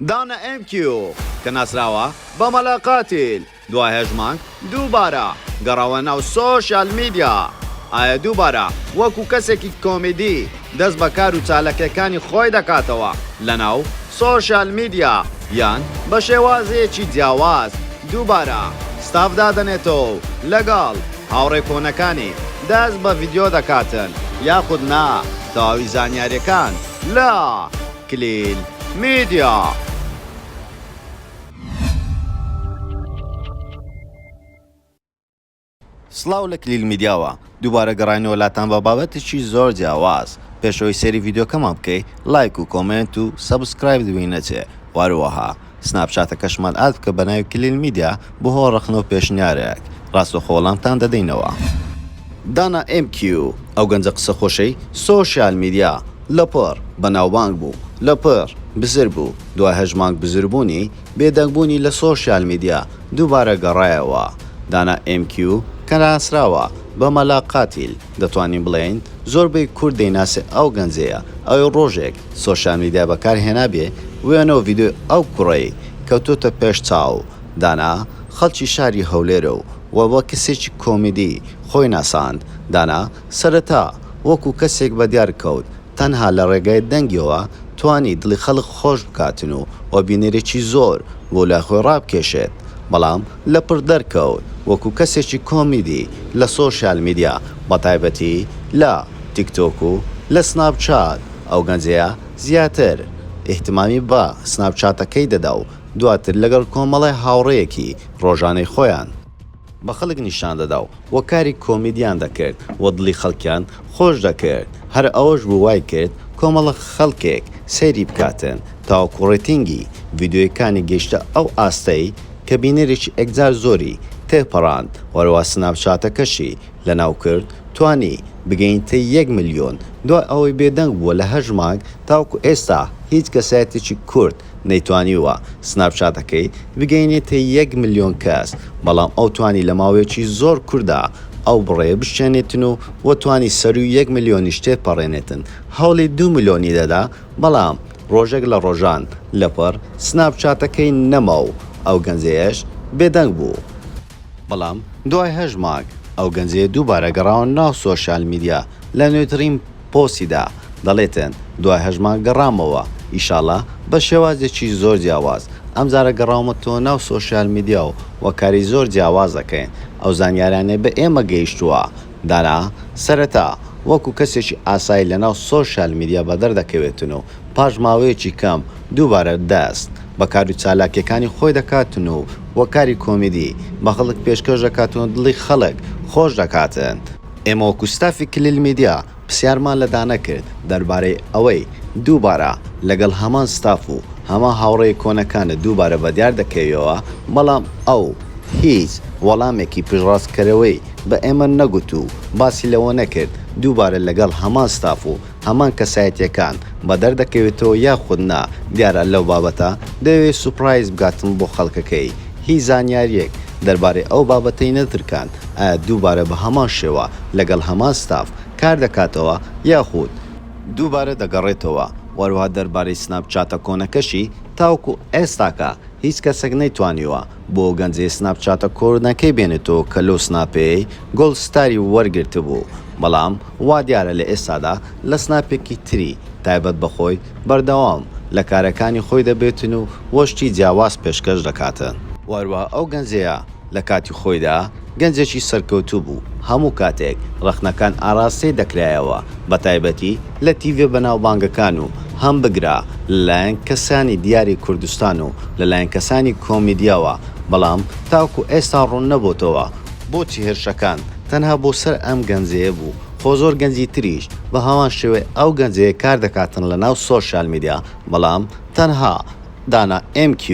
دانا MQ کە ناسراوە بە مەلاقاتیل دوای هێژمانگ دووبارە گەڕاوە ناو سۆشیال میدیا. ئایا دووبارە وەکو کەسێکی کۆمیدی دەست بە کار و چالەکەکانی خۆی دەکاتەوە لە ناو سۆشیال میدیا یان بە شێوازەیەکی جیاواز دووبارە ستاف دادەنێتەوە لەگەڵ هاوڕێ کۆنەکانی دەست بە ڤیدیۆ دەکاتن یاخود نا تەواوی زانیاریەکان لە کلیل میدیا. سڵاو لە کلیل میدیاوە دووبارە گەڕاینەوە لاتان بە بابەتێکی زۆر جیاواز. پێشەوەی سێری ڤیدیۆکەمان بکەی لایک و کۆمنت و سەبسکرایب دوینەچێ واروەها سناپچاتەکەشمان ئاد بکە بە ناوی کلیل میدیا بۆ هۆڕەخنەوە پێشنیارێک ڕاستەخۆ وەڵامتان دەدەینەوە. دانا MQ ئەو گەنجە قسە خۆشەی سۆشیال میدیا لەپڕ بەناوبانگ بوو لەپڕ بزر بوو دوای هەژمانگ بزربوونی بێدەنگبوونی لە سۆشیال میدیا دووبارە گەڕایەوە. دانا MQ کە ناسراوە بە مەلاقاتیل دەتوانین بڵێن زۆربەی کورد دەیناسێ ئەو گەنجەیە ئەو ڕۆژێک سۆشیال میدیا بەکارهێنابێ وێنەوە ڤیدیۆ ئەو کوڕەی کەوتوتە پێش چاو. دانا خەڵکی شاری هەولێرە و وە کەسێکی کۆمیدی خۆی ناساند. دانا سەرەتا وەکو کەسێک بەدیار کەوت تەنها لە ڕێگای دەنگیەوە توانی دڵی خەڵک خۆش بکاتن و بینەرێکی زۆر بۆ لای خۆی ڕابکێشێت، بەڵام لەپڕ دەرکەوت وەکو کەسێکی کۆمیدی لە سۆشیال میدیا بەتایبەتی لە تیکتۆک و لە سناپچات. ئەو گەنجەیە زیاتر ئیحتیمامی بە سناپچاتەکەی دەدا و دواتر لەگەڵ کۆمەڵی هاوڕێیەکی ڕۆژانەی خۆیان بە خەڵک نیشان دەدا و وە کاری کۆمیدیان دەکرد و دڵی خەڵکیان خۆش دەکرد. هەر ئەوەش بوو وای کرد کۆمەڵە خەڵکێک سەیری بکاتن تاوەکو ڕێتینگی ڤیدیۆیەکانی گەیشتە ئەو ئاستەی کە بینەرێکی ئەگزار زۆری تێپەڕاند. وەروە سناپچاتەکەشی لەناو کرد توانی بگەینتە 1 ملیۆن دوای ئەوەی بێدەنگ بووە لە هەژمانگ تاوەکو ئێستا هیچ کەسایەتێکی کورد نەیتوانیوە سناپچاتەکەی بگەینێتە 1 ملیۆن کەس، بەڵام ئەو توانی لە ماوەیەکی زۆر کووردا ئەو بڕێ بشێنێتن و وەتوانی سەروی 1 ملیۆنیش تێپەڕێنێتن. هەوڵی 2 ملیۆنی دەدا، بەڵام ڕۆژێک لە ڕۆژان لەپڕ سناپچاتەکەی نەما و ئەو گەنجەیەش بێدەنگ بوو. بەڵام دوای هەژمانگ ئەو گەنجەیە دووبارە گەڕاوە ناو سۆشیال میدیا لە نوێترین پۆسیدا دەڵێتن دوای هەژمانگ گەڕامەوە ئیشاڵڵا بە شێوازێکی زۆر جیاواز. ئەمجارە گەڕاومەتەوە ناو سۆشیال میدیا و وەکاری زۆر جیاواز دەکەین. ئەو زانیارانێ بە ئێمە گەیشتووە. دانا سەرەتا وەکو کەسێکی ئاسایی لەناو سۆشیال میدیا بەدەردەکەوێتن و پاش ماوەیەکی کەم دووبارە دەست بە کار و چالاکیەکانی خۆی دەکاتن و وەکاری کۆمیدی بە خەڵک پێشکەش دەکاتن و دڵی خەڵک خۆش دەکاتن. ئێمە وەکو ستافی کلیل میدیا پرسیارمان لە دانا کرد دەربارەی ئەوەی دووبارە لەگەڵ هەمان ستاف و هەمان هاوڕێی کۆنەکانە دووبارە بەدیار دەکەوێتەوە، بەڵام ئەو هیچ وەڵامێکی پشڕاستکەرەوەی بە ئێمە نەگوت و باسی لەوە نەکرد دووبارە لەگەڵ هەمان ستاف و هەمان کەسایەتیەکان بەدەردەکەوێتەوە یاخود نا. دیارە لەو بابەتە دەوێت سوپرایز بگاتن بۆ خەڵکەکەی هیچ زانیاریەک دەربارەی ئەو بابەتەی نەترکان ئایا دووبارە بە هەمان شێوە لەگەڵ هەمان ستاف کار دەکاتەوە یاخود دووبارە دەگەڕێتەوە. وەروها دەربارەی سناپچاتە کۆنەکەشی تاوەکو ئێستاکە هیچ کەسێک نەیتوانیوە بۆ گەنجەی سناپچاتە کۆرنەکەی بێنێتەوە کە لەو سناپەیەی گۆڵد ستاری وەرگرتە بوو، بەڵام وا دیارە لە ئێستادا لە سناپێکی تری تایبەت بەخۆی بەردەوام لە کارەکانی خۆی دەبێتن و وەشتی جیاواز پێشکەش دەکاتن. وەروە ئەو گەنجەیە لە کاتی خۆیدا گەنجێکی سەرکەوتوو بوو. هەموو کاتێک ڕەخنەکان ئاراستەی دەکرایەوە بە تایبەتی لە تیڤێ بەناوبانگەکان و هەم بگرا لەلایەن کەسانی دیاری کوردستان و لەلایەن کەسانی کۆمیدیاوە، بەڵام تاوکو ئێستا ڕوون نەبووتەوە بۆچی هێرشەکان تەنها بۆ سەر ئەم گەنجەیە بوو. خۆ زۆر گەنجی تریش بە هەمان شێوەیە ئەو گەنجەیە کار دەکاتن لە ناو سۆشیال میدیا، بەڵام تەنها دانا MQ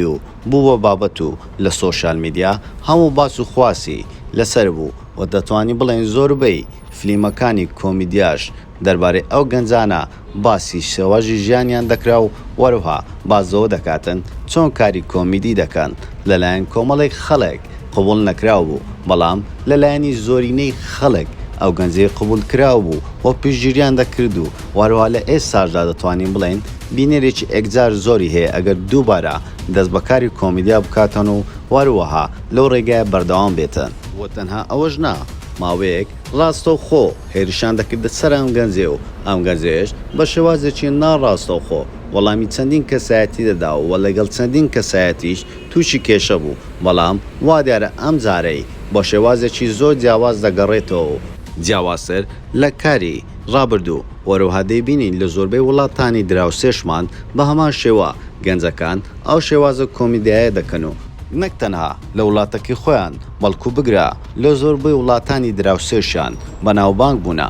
بووە بابەت و لە سۆشیال میدیا هەموو باس و خواسی لەسەر بوو و دەتوانی بڵێن زۆربەی فلیمەکانی کۆمیدیاش دەربارەی ئەو گەنجانە باسی شێواژی ژیانیان دەکرا و وەروها بازەوە دەکاتن چۆن کاری کۆمیدی دەکەن لەلایەن کۆمەڵێک خەڵک قبول نەکراو بوو، بەڵام لەلایەنی زۆرینەی خەڵک ئەو گەنجەی قبول کراو بوو و پشتگیریان دەکرد و وەروها لە ئێستاشدا دەتوانین بڵێن بینێرێکی ئەگجار زۆری هەیە ئەگەر دووبارە دەست بەکاری کۆمیدیا بکاتن و وەروەها لەو ڕێگایە بەردەوام بێتن وە تەنها ئەوەش نا ماوەیەک ڕاستە و خۆ هێرشان دەکردە سەر ئەم گەنجێ و ئەم گەنجێش بە شێوازێکی ناڕاستە و خۆ وەڵامی چەندین کەسایەتی دەدا و لەگەڵ چەندین کەسایەتیش تووشی کێشە بوو بەڵام وا دیارە ئەم جارەی بە شێوازێکی زۆر جیاواز دەگەڕێتەوە جیاوازتر لە کاری ڕابردوو وەروها دەیبینین لە زۆربەی وڵاتانی دراوسێشمان بە هەمان شێوە گەنجەکان ئەو شێوازە کۆمیدیایە دەکەن و نەک تەنها لە وڵاتەکەی خۆیان بەڵکو بگرە لە زۆربەی وڵاتانی دراوسێشان بەناوبانگ بوونە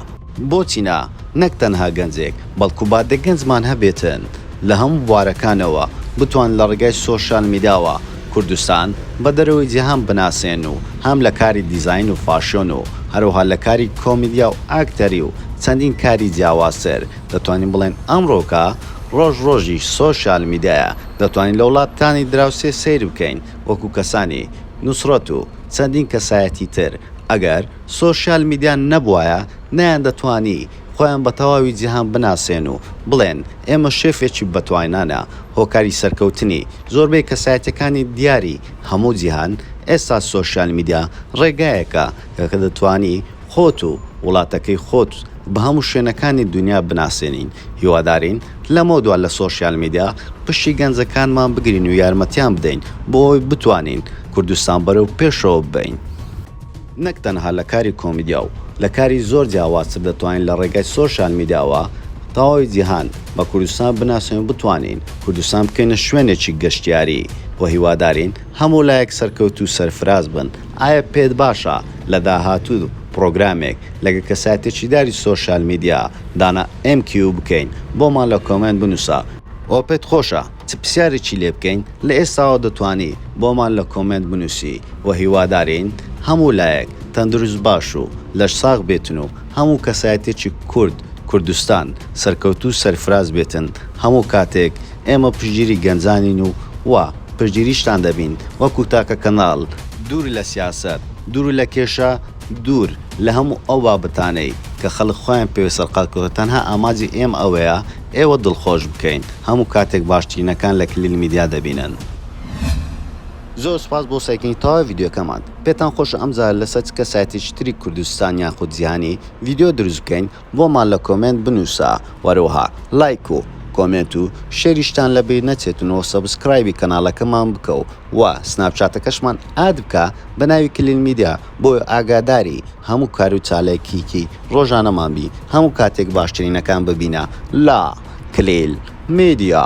بۆچی نا نەک تەنها گەنجێک بەڵکو بادە گەنجمان هەبێتن لە هەموو بوارەکانەوە بتوان لە ڕێگای سۆشیال میدیاوە کوردستان بە دەرەوەی جیهان بناسێن و هەم لە کاری دیزاین و فاشۆن و هەروها لە کاری کۆمیدیا و ئاکتەری و چەندین کاری جیاوازتر دەتوانین بڵێن ئەمڕۆکە ڕۆژی سۆشیال میدیایە دەتوانین لە وڵاتانی دراوسێ سیر بکەین وەکو کەسانی نوسڕەت و چەندین کەسایەتی تر ئەگەر سۆشیال میدیان نەبوایە نیان دەتوانی خۆیان بە تەواوی جیهان بناسێن و بڵێن ئێمە شێفێکی بەتوانانە هۆکاری سەرکەوتنی زۆربەی کەسایەتەکانی دیاری هەموو جیهان ئێستا سۆشیال میدیا ڕێگایەکە کە دەتوانی خۆت و وڵاتەکەی خۆت بە هەموو شوێنەکانی دنیا بناسێنین هیوادارین لەمە دووە لە سۆشیال میدیا پشتی گەنجەکانمان بگرین و یارمەتیان بدەین بۆ ئەوی بتوانین کوردستان بەرەو پێشەوە ببین نەک تەنها لە کاری کۆمیدیا و لە کاری زۆر جیاوازتر دەتوانین لە ڕێگای سۆشیال میدیاوە تەواوی جیهان بە کوردستان بناسێن و بتوانین کوردستان بکەینە شوێنێکی گەشتیاری بۆ هیوادارین هەموو لایەک سەرکەوت و سەرفراز بن ئایا پێت باشە لە داهاتوو پرۆگرامێک لەگە کەسایەتێکی داری سۆشیال میدیا دانا MQ بکەین بۆمان لە کۆمنت بنووسە ئەو پێت خۆشە چ پرسیارێکی لێ بکەین لە ئێستاوە دەتوانی بۆمان لە کۆمنت بنووسی و هیوادارین هەموو لایەک تەندروست باش و لەش ساغ بێتن و هەموو کەسایەتێکی کوردستان سەرکەوت و سەرفراز بێتن هەموو کاتێک ئێمە پشگیری گەنجانین و وا پشگیریشتان دەبین وەکو تاکە کەناڵ دوور لە سیاسەت دوور لە کێشە دوور لە هەموو ئەو بابەتانەی کە خەڵک خۆیان پێوە سەرقالکەوە تەنها ئاماجی ئێم ئەوەیە ئێوە دڵخۆش بکەین هەموو کاتێک باشترینەکان لە کلیل میدیا دەبینن زۆر سپاس بۆ سایکردنی تاوە ڤیدیۆکەمان پێتان خۆشە ئەمجار لەسەر کەسایەتێکی تری کوردستان یاخود جیهانی ڤیدیۆ دروست بکەین بۆمان لە کۆمنت بنووسە وەروەها لایک و کۆمنت و شێریشتان لەبیر نەچێتنەوە سەبسکرایبی کەناڵەکەمان بکە و سناپچاتەکەشمان ئاد بکە بە ناوی کلیل میدیا بۆ ئاگاداری هەموو کار و چالێکیکی ڕۆژانەمان بی هەموو کاتێک باشترینەکان ببینە لا کلیل میدیا